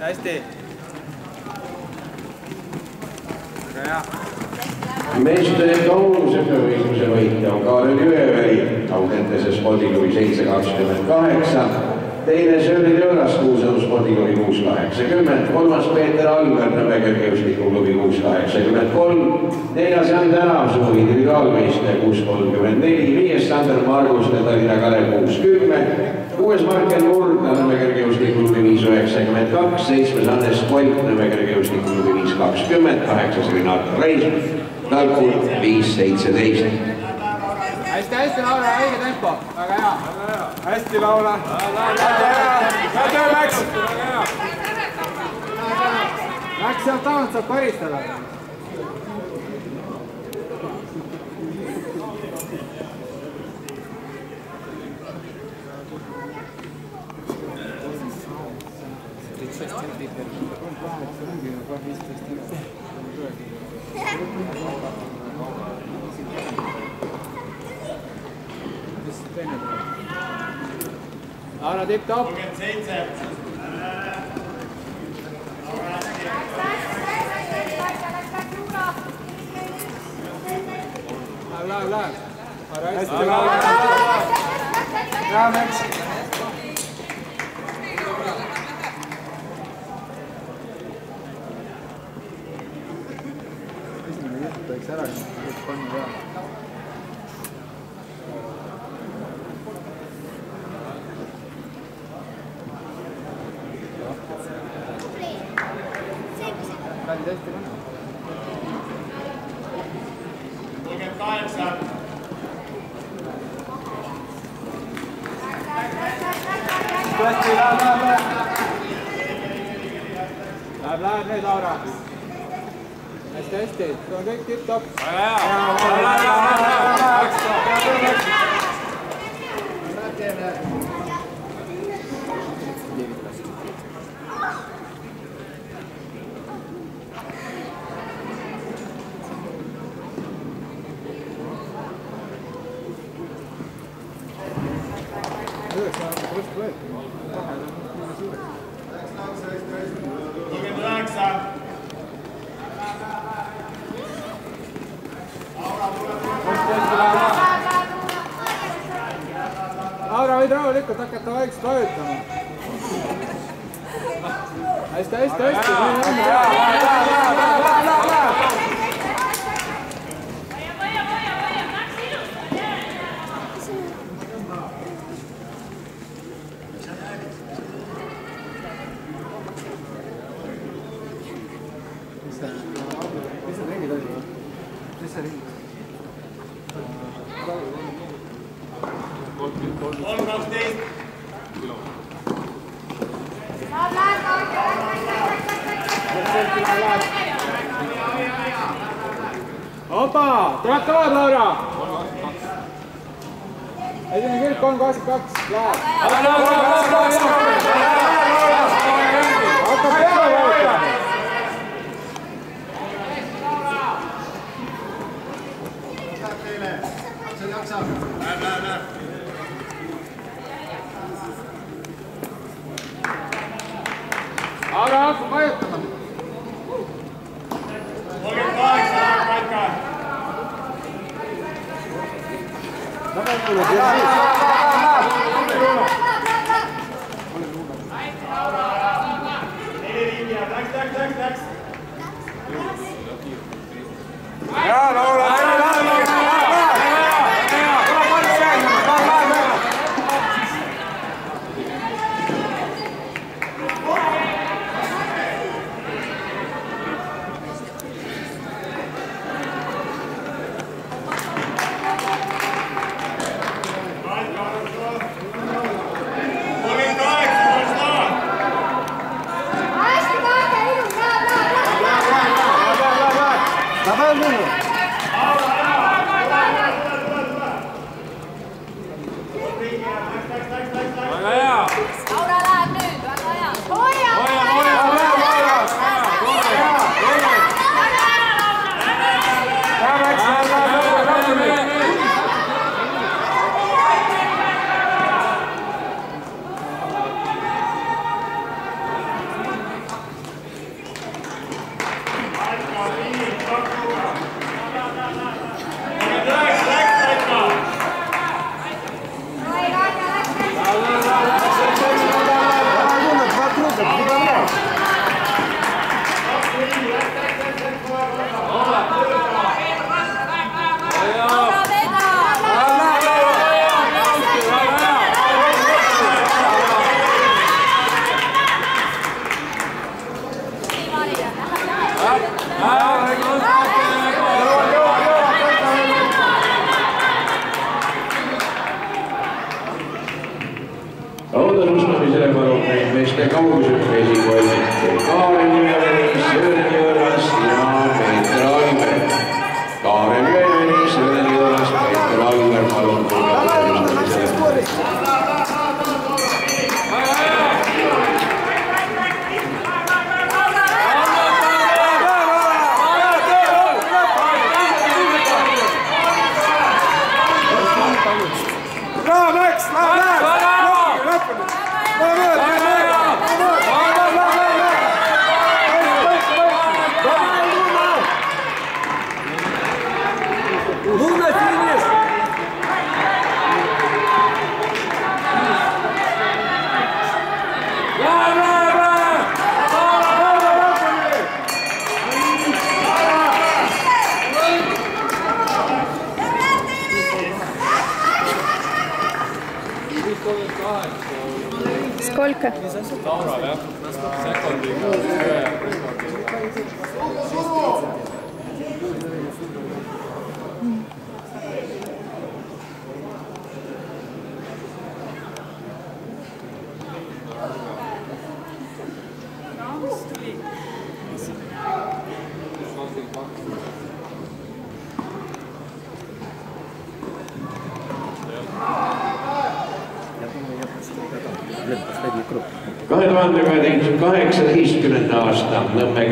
hästi. Väga hea. Meeste kaulusepevõistluse võitja on Kaarel Jõeväri, Audentese spordiklubi 728, teine Sööri Töölas Kuusalu spordiklubi 680, kolmas Peeter Alver Nõmme kergejõustikuklubi 683, neljas Jan Tänavsuu individuaalmeister 634, viies Sander Marguste Tallinna Kalev 610, kuues Markel Murdna Nõmme kergejõustikuklubi 592, seitsmes Hannes Kolt Nõmme kergejõustikuklubi 520, kaheksas Renato Reis Talkul 517. Hästi, Laura, õige tempo. Väga hea. Hästi, Laura. Hea töö läks. Läks sealt tagant, saab karistada. Laura tipp-top. 37. Läheb. Hästi, Laura. Hea läks. Esimene jutt võiks ära panna ka. Kalli tõesti panna. 38. Tõesti, läheb. Läheb nüüd, Laura. Hästi. See on kõik tipp-top. Väga hea. Laura, võid rahulikult hakata vaikselt vajutama. Hästi. Mis see ring? 3-12. Opa, tuleb kõvad, Laura! Esimene külg 3-22, läheb. Hakkab peale võetama. Laura hakkab vajutama. 38, paika. Läks. Hea, Laura! vastamisele palub neid meeste kaugushüppe esikolliti Kaarel Jõeveris, Jürgen Jõelas ja Peeter Alver. Kaarel Jõeveris, Jürgen Jõelas, Peeter Alver, palun tulge vastamisele. Сколько? Последний круг. 2018. aasta Nõmme